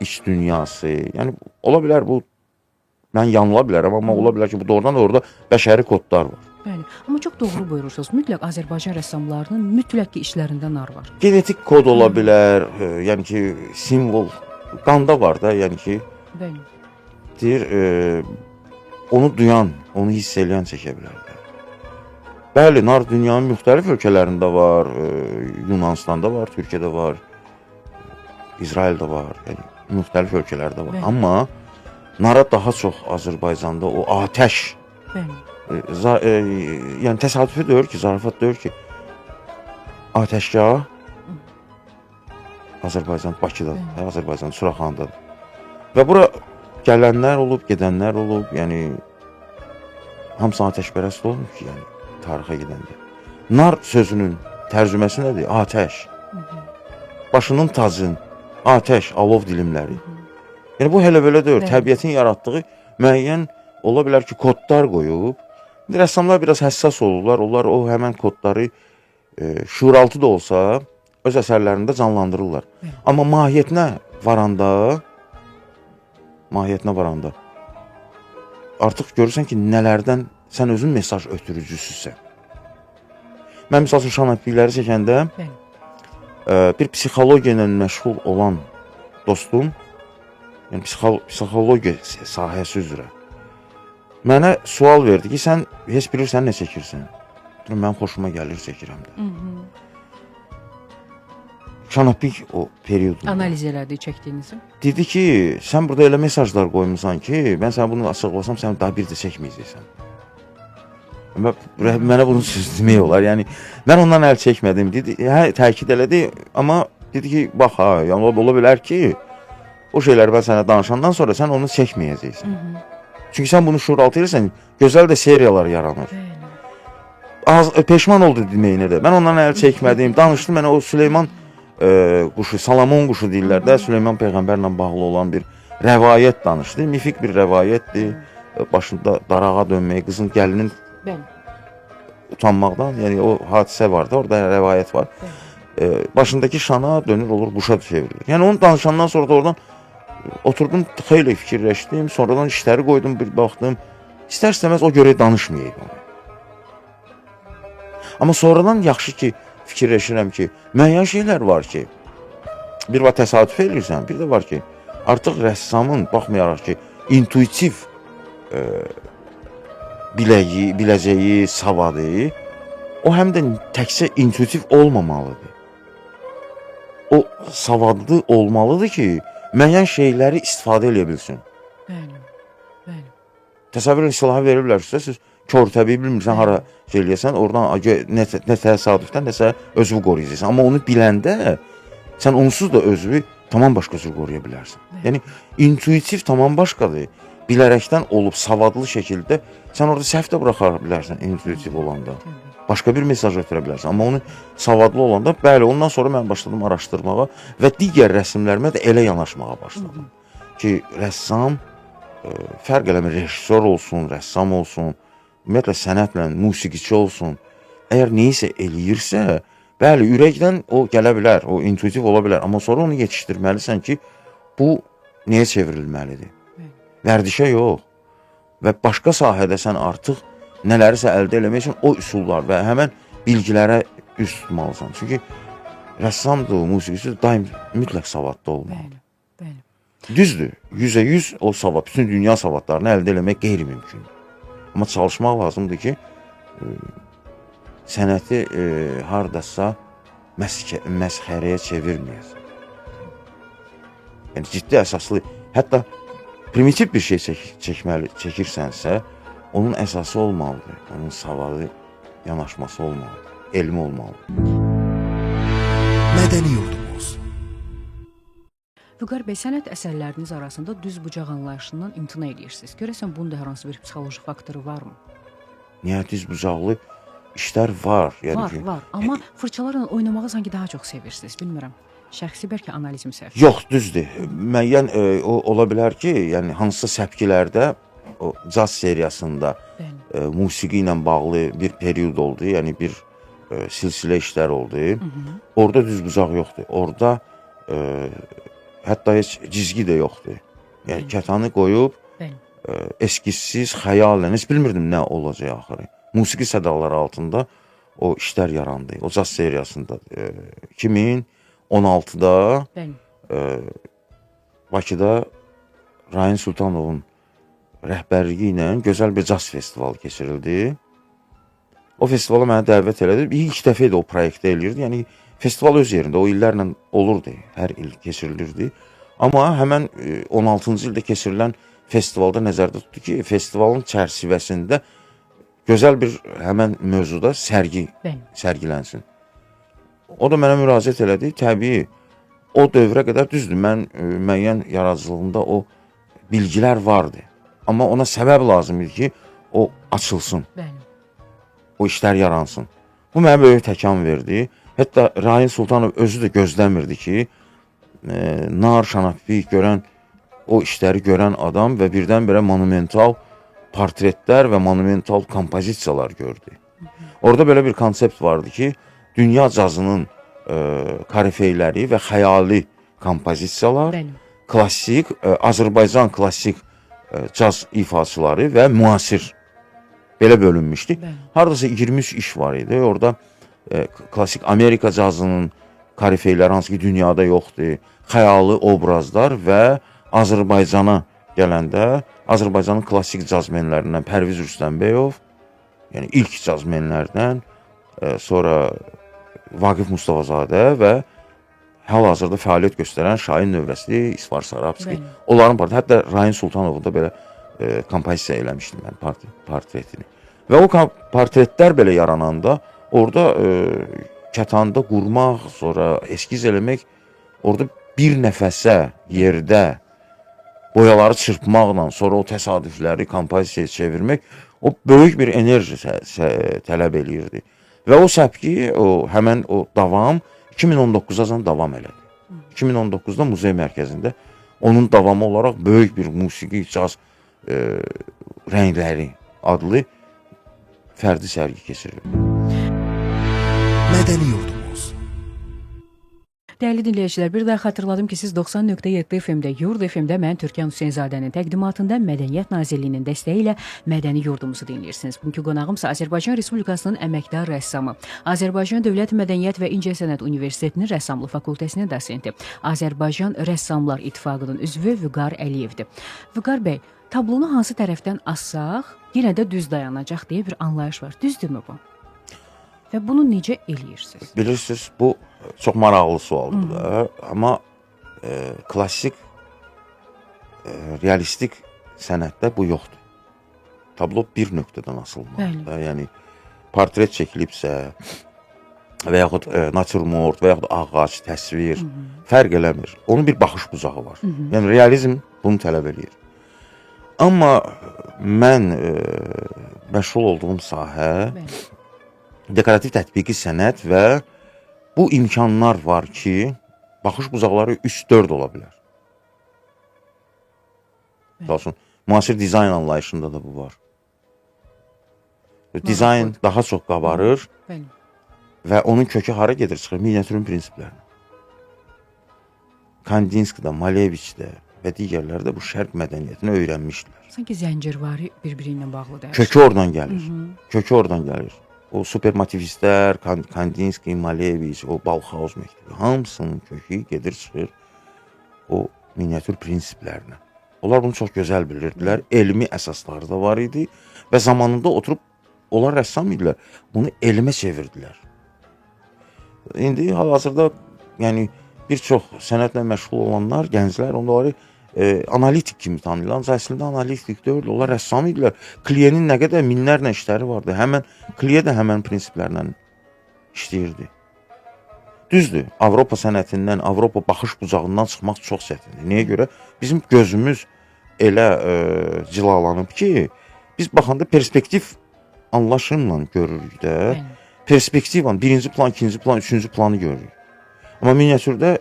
iç dünyası, yəni ola bilər bu, mən yanıla bilərəm, amma ola bilər ki, bu doğrudan da orada bəşəri kodlar var. Bəli, amma çox doğru buyurursunuz. Mütləq Azərbaycan rəssamlarının mütləq ki işlərində nar var. Genetik kod ola bilər, yəni ki, simvol qanda var da, yəni ki, Bəli. deyir, onu duyan, onu hiss eləyən çəkə bilər. Bəli, nar dünyanın müxtəlif ölkələrində var, Yunanistanda var, Türkiyədə var, İsraildə var, yəni müxtəlif ölkələrdə var. Bəli. Amma nara daha çox Azərbaycanda o atəş, Bəli. yəni təsadüfi deyil ki, zarafat deyil ki, atəşgah Azərbaycan, Bakıda, Azərbaycan, Suraxandadır. Və bura gələnlər olub, gedənlər olub, yəni hamısı atəşpərəst olmur ki, yəni tarixə gedəndə. Nar sözünün tərcüməsi nədir? Atəş. Başının tacın, atəş, alov dilimləri. Yəni bu hələ belə deyil. Təbiətin yaratdığı müəyyən ola bilər ki, kodlar qoyub. Rəssamlar biraz həssas olurlar. Onlar o həmən kodları şuuraltı da olsa öz əsərlərində canlandırırlar. Amma mahiyyətinə varanda mahiyyətinə varanda artıq görürsən ki, nələrdən sən özün mesaj ötürücüsüsən. Mən misal üçün şanaplikləri çəkəndə bir psixologiya ilə məşğul olan dostum, yəni psixologiya sahəsi üzrə mənə sual verdi ki, sən heç bilirsən nə çəkirsən? Mənim xoşuma gəlir, çəkirəm də. Şanaplik o periyodunda. Analiz elədi çəkdiyinizi. Dedi ki, sən burada elə mesajlar qoymusan ki, mən sənə bunu açıqlasam, sən daha bir də çəkməyəcəksən. Mənə bunu söz demək olar. Yəni, mən ondan əl çəkmədim. Dedi, təkid elədi, amma dedi ki, bax, yəni, ola bilər ki, o şeyləri mən sənə danışandan sonra sən onu çəkməyəcəksən. Çünki sən bunu şuuraltı edirsən, gözəl də seriyalar yaranır. Peşman oldu deməyinə də. Mən ondan əl çəkmədim, danışdım, mənə o Süleyman quşu, Salamon quşu deyirlər də, Süleyman Peyğəmbərlə bağlı olan bir rəvayət danışdı. Mifik bir rəvayətdir. Başında darağa dönməyi, qızın gəlinin utanmaqdan, yəni o hadisə var da, orada rəvayət var. Başındakı şana dönür, olur, quşa çevrilir. Yəni onu danışandan sonra da oradan oturdum, xeyli fikirləşdim, sonradan işləri qoydum, bir baxdım. İstər-istəməz o görə danışmayayım onu. Amma sonradan yaxşı ki, fikirləşirəm ki, müəyyən şeylər var ki, bir var təsadüf eləyirsən, bir də var ki, artıq rəssamın, baxmayaraq ki, intuitiv biləcəyi, savadı, o həm də təkcə intuitiv olmamalıdır. O savadlı olmalıdır ki, müəyyən şeyləri istifadə edə bilsin. Bəli. Təsəvvür silahı veriblər sizə, siz kör təbii bilmirsən, hara şey eləyəsən, oradan nə təsadüfdən, nəsə özünü qoruyacaqsan. Amma onu biləndə, sən onsuz da özünü tamam başqa cür qoruya bilərsən. Yəni, intuitiv tamam başqadır. Bilərəkdən olub, savadlı şəkildə, sən orada səhv də buraxa bilərsən, intuitiv olanda. Başqa bir mesaj ötürə bilərsən. Amma onu savadlı olanda, bəli, ondan sonra mən başladım araşdırmağa və digər rəsmlərimə də elə yanaşmağa başladım. Ki, rəssam, fərq eləmir, rejissor olsun, rəssam olsun, ümumiyyətlə sənətlə, musiqiçi olsun, əgər neysə eləyirsə, bəli, ürəkdən o gələ bilər, o intuitiv ola bilər, amma sonra onu yetişdirməlisən ki, bu nəyə çevrilməlidir? Vərdişə yox. Və başqa sahədə sən artıq nələrisə əldə eləmək üçün o üsullar və həmən bilgilərə üst tutmalısan. Çünki rəssamdır, musiqisi daim mütləq savadlı olmalıdır. Düzdür, 100% o savad, bütün dünya savadlarını əldə eləmək qeyri-mümkündür. Amma çalışmaq lazımdır ki, sənəti haradasa məsxərəyə çevirməyəsən. Yəni, ciddi əsaslı, hətta primitiv bir şey çəkirsənsə, onun əsası olmalıdır, onun savadı yanaşması olmalıdır, elmi olmalıdır. Mədəni yurdumuz. Vüqar bəy, sənət əsərləriniz arasında düz bucaq anlayışından imtina edirsiniz. Görəsən, bunun da hər hansı bir psixoloji faktoru varmı? Niyə düz bucaqlı işlər var? Yəni var. Amma fırçalarla oynamağı sanki daha çox sevirsiniz, bilmirəm. Şəxsi bəlkə analizm səhv. Yox, düzdür. Müəyyən ola bilər ki, yəni hansısa səpkilərdə, o caz seriyasında musiqi ilə bağlı bir periyod oldu, yəni bir silsilə işlər oldu. Orada düz bucaq yoxdur. Orada hətta heç cizgi də yoxdur. Yəni kətanı qoyub, eskizsiz, xəyalən, heç bilmirdim nə olacaq axırı. Musiqi sədaları altında o işlər yarandı. O caz seriyasında 2016-da Bakıda Rayin Sultanovun rəhbərliyi ilə gözəl bir caz festivalı keçirildi. O festivala mənə dəvət elədi. İlk dəfə idi o proyektdə eləyirdi. Yəni, festival öz yerində, o illərlə olurdu, hər il keçirilirdi. Amma həmən 16-cı ildə keçirilən festivalda nəzərdə tutdu ki, festivalın çərçivəsində gözəl bir həmən mövzuda sərgilənsin. O da mənə müraciət elədi. Təbii, o dövrə qədər düzdür, mən müəyyən yaradıcılığında o bilgilər vardı. Amma ona səbəb lazım idi ki, o açılsın, o işlər yaransın. Bu mənə böyük təkan verdi. Hətta Rayin Sultanov özü də gözləmirdi ki, nar, şanaplik görən, o işləri görən adam və birdən-birə monumental portretlər və monumental kompozisiyalar gördü. Orada belə bir konsept vardı ki, dünya cazının korifeyləri və xəyali kompozisiyalar klassik, Azərbaycan klassik caz ifaçıları və müasir belə bölünmüşdü. Bəli. Hardasa 23 iş var idi. Orada klassik Amerika cazının korifeyləri hansı ki dünyada yoxdur, xəyalı obrazlar və Azərbaycana gələndə Azərbaycanın klassik cazmenlərindən Pərviz Rüstəmbəyov, yəni ilk cazmenlərdən, sonra Vaqif Mustafazadə və hal-hazırda fəaliyyət göstərən Şahin növrəsi İsvar Sarabski. Bəli. Onların portreti, hətta Rayin Sultanovun da belə kompozisiya eləmişdim mən portretini. Və o portretlər belə yarananda orada kətanda qurmaq, sonra eskiz eləmək, orada bir nəfəsə yerdə boyaları çırpmaqla, sonra o təsadüfləri kompozisiyaya çevirmək, o böyük bir enerji tələb eləyirdi. Və o səpki, həmən o davam 2019-a davam elədi. 2019-da muzey mərkəzində onun davamı olaraq böyük bir musiqi, caz rəngləri adlı fərdi sərgi keçirilir. Mədəni yurdumuz. Dəyərli dinləyicilər, bir daha xatırladım ki, siz 90.7 FM-də, Yurd FM-də mən Türkan Hüseynzadənin təqdimatında Mədəniyyət Nazirliyinin dəstəyi ilə Mədəni Yurdumuzu dinləyirsiniz. Bugünkü qonağımsa Azərbaycan Respublikasının əməkdar rəssamı, Azərbaycan Dövlət Mədəniyyət və İncəsənət Universitetinin Rəssamlıq Fakültəsinin dosenti, Azərbaycan Rəssamlar İttifaqının üzvü Vüqar Əliyevdir. Vüqar bəy, tablonu hansı tərəfdən assaq, yenə də düz dayanacaq deyə bir anlayış var. Düzdürmü bu? Və bunu necə eləyirsiniz? Bilirsiniz, bu çox maraqlı sualdır da. Amma klassik, realistik sənətdə bu yoxdur. Tablo bir nöqtədən asılmalıdır. Yəni, portret çəkilibsə və yaxud natürmort və yaxud ağac, təsvir, fərq eləmir. Onun bir baxış bucağı var. Yəni, realizm bunu tələb eləyir. Amma mən məşğul olduğum sahə dekorativ tətbiqi sənət və bu imkanlar var ki, baxış bucaqları 3-4 ola bilər. Məsələn, müasir dizayn anlayışında da bu var. Dizayn daha çox qabarır və onun kökü hara gedir çıxır? Miniatürün prinsiplərinə. Kandinskidə, Maleviçdə və digərlərdə bu şərq mədəniyyətini öyrənmişdilər. Sanki zəncirvari bir-biri ilə bağlıdır. Kökü oradan gəlir. Kökü oradan gəlir. O supermotivistlər, Kandinski, Maleviç, o Bauhaus məktubu, hamısının kökü gedir çıxır o miniatür prinsiplərinə. Onlar bunu çox gözəl bilirdilər. Elmi əsasları da var idi və zamanında oturub, onlar rəssam idilər, bunu elmə çevirdilər. İndi hal-hazırda yəni, bir çox sənətlə məşğul olanlar, gənclər, onları analitik kimi tanıyırlar. Ancaq əslində analitik deyil, onlar rəssam idilər. Kliyenin nə qədər minlərlə işləri vardı. Həmən Kliye də həmən prinsiplərlə işləyirdi. Düzdür, Avropa sənətindən, Avropa baxış bucağından çıxmaq çox çətindir. Niyə görə? Bizim gözümüz elə cilalanıb ki, biz baxanda perspektiv anlaşımla görürük də. Perspektivlə birinci plan, ikinci plan, üçüncü planı görürük. Amma miniatürdə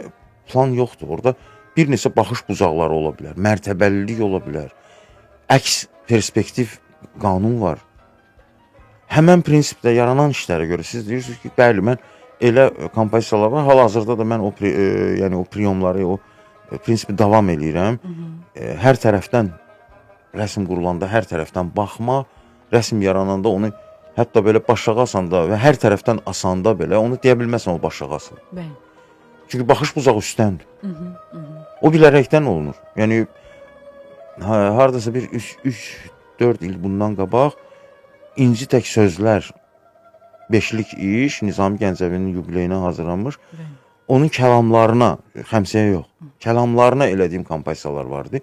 plan yoxdur. Orada bir neçə baxış bucaqları ola bilər, mərtəbəlilik ola bilər, əks perspektiv qanun var. Həmən prinsipdə yaranan işlərə görə siz deyirsiniz ki, bəli, mən elə kompozisiyalar var, hal-hazırda da mən o priyomları, o prinsipi davam eləyirəm. Hər tərəfdən rəsm qurulanda, hər tərəfdən baxma, rəsm yarananda onu hətta belə başlağı asanda və hər tərəfdən asanda belə onu deyə bilməsən o başlağı asın. Bəli. Çünki baxış bucağı üstdəndir. O bilərəkdən olunur. Yəni, haradasa bir 3-4 il bundan qabaq İnci tək sözlər 5-lik iş Nizami Gəncəvinin yubileyinə hazırlanmış. Onun kəlamlarına, xəmsəyə yox, kəlamlarına elədiyim kompozisiyalar vardı.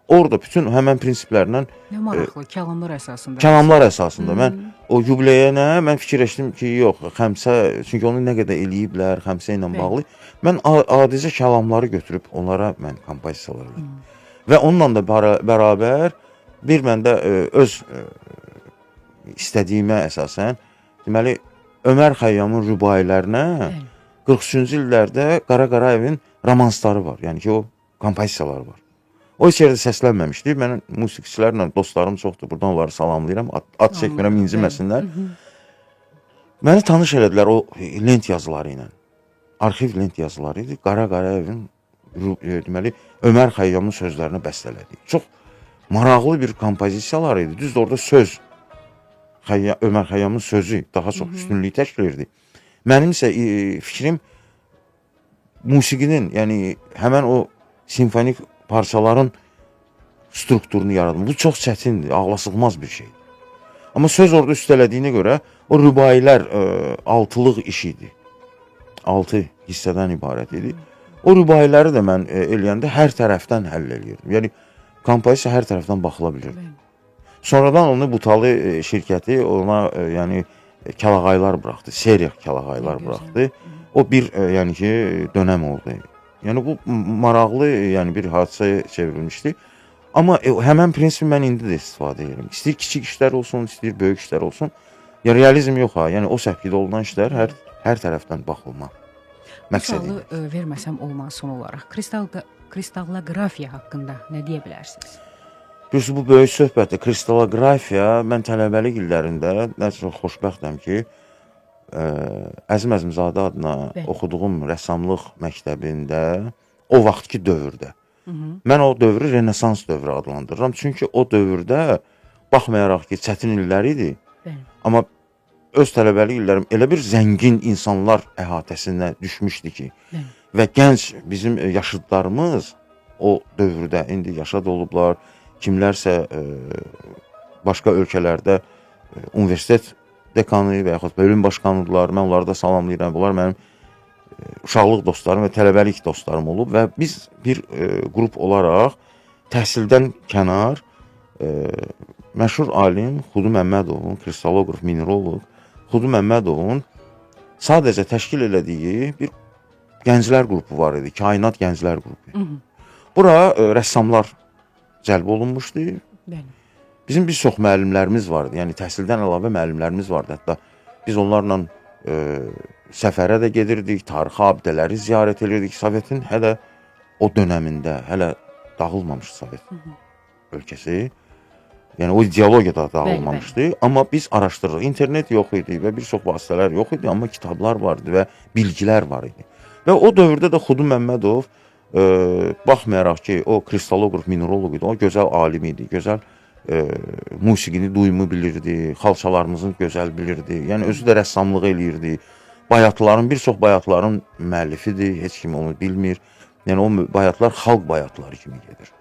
Orada bütün həmən prinsiplərlə... Nə maraqlı, kəlamlar əsasında. Kəlamlar əsasında. Mən o yubileyə mən fikirləşdim ki, yox, xəmsə, çünki onu nə qədər eləyiblər, xəmsə ilə bağlı. Mən adicə kəlamları götürüb onlara mən kompozisiyalar elədim. Və onunla da bərabər bir məndə öz istədiyimə əsasən, deməli, Ömər Xəyyamın rübailərinə 43-cü illərdə Qara Qarayevin romansları var. Yəni ki, o kompozisiyaları var. O heç yerdə səslənməmişdi. Mənim musiqiçilərlə dostlarım çoxdur. Buradan onları salamlayıram. Ad çəkmirəm, inciməsinlər. Məni tanış elədilər o lent yazıları ilə. Arxiv lent yazıları idi. Qara Qarayevin deməli Ömər Xəyyamın sözlərini bəstələdik. Çox maraqlı bir kompozisiyalar idi. Düzdür, orada söz Ömər Xəyyamın sözü daha çox üstünlük təşkil edirdi. Mənim isə fikrim musiqinin, yəni həmən o simfonik parçaların strukturunu yaratmaq. Bu çox çətindir, ağlasığmaz bir şeydir. Amma söz orada üstələdiyinə görə o rübailər altılıq iş idi. 6 hissədən ibarət idi. O rübailəri də mən eləyəndə hər tərəfdən həll eləyirdim. Yəni kompozisiya hər tərəfdən baxıla bilirdi. Sonradan onu Butalı şirkəti ona yəni kəlağaylar buraxdı, seriya kəlağaylar buraxdı. O bir yəni ki dönəm oldu. Yəni bu maraqlı yəni bir hadisəyə çevrilmişdi. Amma həmən prinsipi mən indi də istifadə edirəm. İstəyir kiçik işlər olsun, istəyir böyük işlər olsun. Ya realizm yox ha. Yəni o səviyyədə olunan işlər hər tərəfdən baxılma məqsədi. Sualı verməsəm olmaz son olaraq. Kristallografiya haqqında nə deyə bilərsiniz? Bilirsiniz, bu böyük söhbətdir. Kristallografiya, mən tələbəlik illərində nə çox xoşbəxtəm ki, Əzim Əzimzadə adına oxuduğum rəssamlıq məktəbində o vaxtki dövrdə mən o dövrü Renesans dövrü adlandırıram. Çünki o dövrdə baxmayaraq ki, çətin illər idi, amma öz tələbəlik illərim elə bir zəngin insanlar əhatəsinə düşmüşdü ki, və gənc bizim yaşıdlarımız o dövrdə indi yaşad olublar, kimlərsə başqa ölkələrdə universitet dekanı və yaxud bölüm başkanıdırlar, mən onları da salamlayıram. Bunlar mənim uşaqlıq dostlarım və tələbəlik dostlarım olub və biz bir qrup olaraq təhsildən kənar məşhur alim Xudu Məmmədovun, kristalloqraf, mineroloq Xudu Məmmədovun sadəcə təşkil elədiyi bir gənclər qrupu var idi, Kainat Gənclər qrupu. Bura rəssamlar cəlb olunmuşdu. Bizim bir çox müəllimlərimiz vardı, yəni təhsildən əlavə müəllimlərimiz vardı. Hətta biz onlarla səfərə də gedirdik, tarixi abidələri ziyarət edirdik. Sovetin hələ o dönəmində, hələ dağılmamış Sovet ölkəsi, yəni o ideologiya da dağılmamışdı. Amma biz araşdırırıq. İnternet yox idi və bir çox vasitələr yox idi, amma kitablar vardı və bilgilər var idi. Və o dövrdə də Xudu Məmmədov, baxmayaraq ki, o kristalloqraf, mineroloq idi, o gözəl alim idi, gözəl musiqini duyumu bilirdi, xalçalarımızın gözəl bilirdi. Yəni özü də rəssamlıq eləyirdi. Bayatların, bir çox bayatların müəllifidir, heç kim onu bilmir. Yəni o bayatlar xalq bayatları kimi gedir.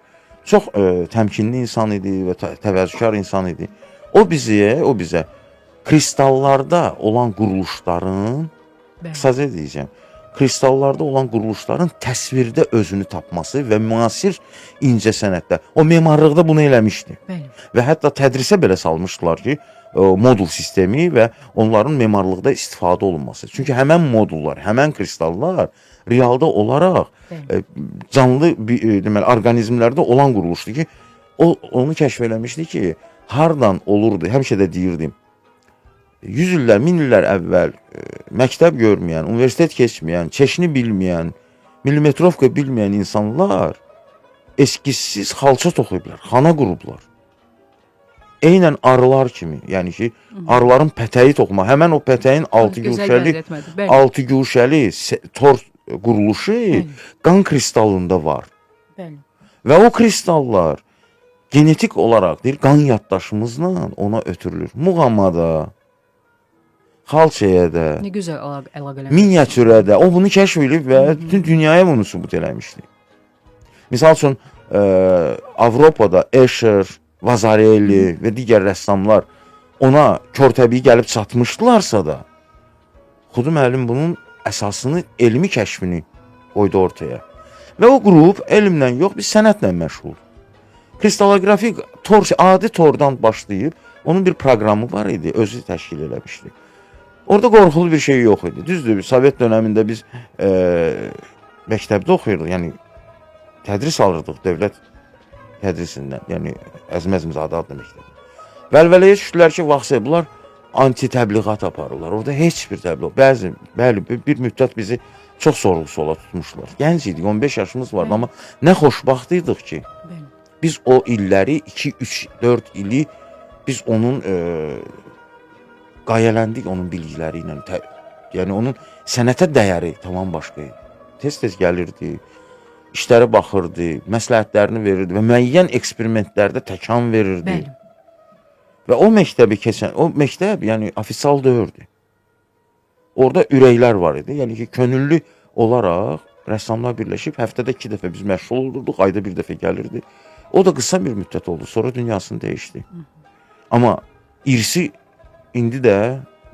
Çox təmkinli insan idi və təvəzzükar insan idi. O bizə kristallarda olan quruluşların, qısaca deyəcəm, kristallarda olan quruluşların təsvirdə özünü tapması və müasir incəsənətdə, o memarlıqda bunu eləmişdi. Və hətta tədrisə belə salmışdılar ki, modul sistemi və onların memarlıqda istifadə olunması. Çünki həmən modullar, həmən kristallar realda olaraq canlı deməli orqanizmlərdə olan quruluşdur ki, o onu kəşf eləmişdi ki, hardan olurdu, həmişə də deyirdim. 100 illər, 1000 illər əvvəl məktəb görməyən, universitet keçməyən, çeşni bilməyən, milimetrovka bilməyən insanlar eskizsiz xalça toxuyublar, xana qurublar. Eynən arılar kimi, yəni ki, arıların pətəyi toxuma, həmən o pətəyin altı güşəli tor quruluşu qan kristallında var. Və o kristallar genetik olaraq deyir, qan yaddaşımızla ona ötürülür. Muğamada, xalçaya da, nə gözəl əlaqələr, minyatürə də, o bunu kəşf edib və bütün dünyaya bunu sübut eləmişdi. Misal üçün, Avropada Escher, Vazarelli və digər rəssamlar ona kör təbii gəlib çatmışdılarsa da, Xudu müəllim bunun əsasını, elmi kəşfini qoydu ortaya. Və o qrup elmlə yox, biz sənətlə məşğul. Kristalloqrafik adi tordan başlayıb, onun bir proqramı var idi, özü təşkil eləmişdi. Orada qorxulu bir şey yox idi. Düzdür, Sovet dönəmində biz məktəbdə oxuyurduq, yəni tədris alırdıq dövlət tədrisindən, yəni Əzim Əzimzadə adlı məktəb. Vəlvələyə düşdülər ki, vaxtsa bunlar anti-təbliğat aparırlar. Orada heç bir təbliğat, bəli, bir müddət bizi çox sorğu-suala tutmuşlar. Gənc idik, 15 yaşımız vardı, amma nə xoşbaxt idik ki, biz o illəri, 2, 3, 4 ili biz onun qayələndik onun bilgiləri ilə, yəni onun sənətə dəyəri tamam başqa idi. Tez-tez gəlirdi, işlərə baxırdı, məsləhətlərini verirdi və müəyyən eksperimentlərdə təkan verirdi. Bəli. Və o məktəb, yəni ofisial deyildi. Orada ürəklər var idi. Yəni ki, könüllü olaraq rəssamlar birləşib həftədə 2 dəfə biz məşğul olurduq, ayda 1 dəfə gəlirdi. O da qısa bir müddət oldu. Sonra dünyasını dəyişdi. Amma irsi indi də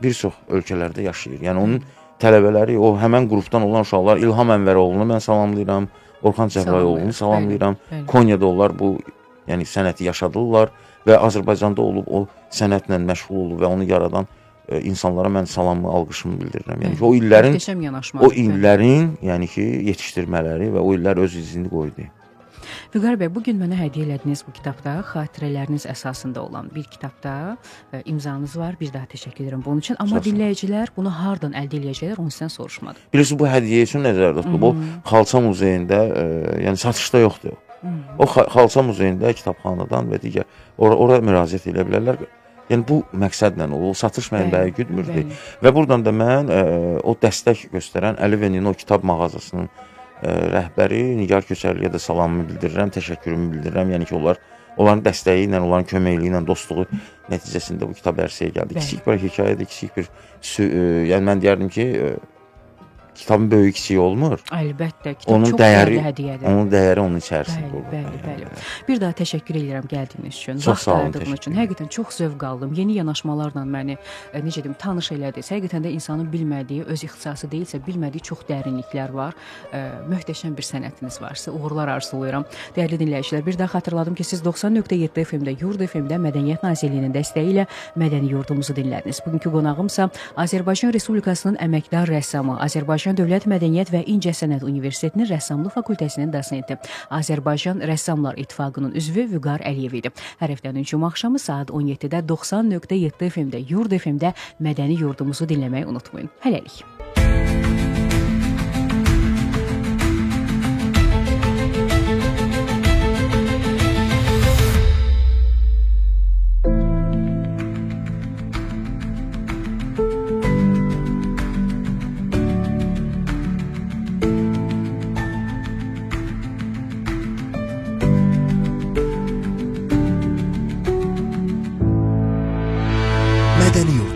bir çox ölkələrdə yaşayır. Yəni onun tələbələri, o həmən qrupdan olan uşaqlar, İlham Ənvəroğlunu mən salamlayıram, Orxan Cəbrayıloğlunu salamlayıram. Bəli. Konyada onlar bu yəni sənəti yaşadırlar və Azərbaycanda olub o sənətlə məşğul olub və onu yaradan insanlara mən salamımı, alqışımı bildirirəm. Yəni ki, o illərin Möhtəşəm yanaşmadır. o illərin, yəni ki, yetişdirmələri və o illər öz izini qoydu. Vüqar bəy, bu gün mənə hədiyyə elədiniz bu kitabda, xatirələriniz əsasında olan bir kitabda imzanız var. Bir daha təşəkkür edirəm bunun üçün. Amma Sağ olun. dinləyicilər bunu hardan əldə edəcəklər, onu sizdən soruşmadım. Bilirsiniz, bu hədiyyə üçün nəzərdə tutulub. O Xalça muzeyində, yəni satışda yoxdur. O Xalça muzeyində, kitabxanadan və digər ora müraciət edə bilərlər. Yəni bu məqsədlə o satış mənbəyi güdmürdü. Bəli. Və buradan da mən o dəstək göstərən Əli və Nino kitab mağazasının rəhbəri Nigar Köçərliyə də salamımı bildirirəm, təşəkkürümü bildirirəm. Yəni ki, onların dəstəyi ilə, onların köməkliyi ilə, dostluğu nəticəsində bu kitab ərsəyə gəldi. Bəli. Kiçik bir hekayədir, kiçik bir yəni mən deyərdim ki, kitabın böyük kiçik olmur. Əlbəttə, kitab Onun çox dəyəri, dəyərli hədiyyədir. onun dəyəri onun içərisində olur. Bəli. Bir daha təşəkkür edirəm gəldiyiniz üçün, Çox vaxt sağ olun, ayırdığınız təşəkkür üçün. edirəm. Həqiqətən çox zövq aldım. Yeni yanaşmalarla məni necə deyim, tanış elədiniz. Həqiqətən də insanın bilmədiyi, öz ixtisası deyilsə, bilmədiyi çox dərinliklər var. Möhtəşəm bir sənətiniz var. Sizə uğurlar arzulayıram. Dəyərli dinləyicilər, bir daha xatırladım ki, siz 90.7 FM-də, Yurd FM-də Mədəniyyət Nazirliyinin dəstəyi ilə Mədəni Yurdumuzu dinlədiniz. Bugünkü qonağımsa Azərbaycan Respublikasının əməkdar rəssamı, Azərbaycan Dövlət Mədəniyyət və İncəsənət Universitetinin Rəssamlıq Fakültəsinin dosenti, Azərbaycan Rəssamlar İttifaqının üzvü Vüqar Əliyev idi. Hər həftənin cümə axşamı saat 17-də 90.7 FM-də, Yurd FM-də Mədəni Yurdumuzu dinləməyi unutmayın. Hələlik. Mədəni Yurdumuz.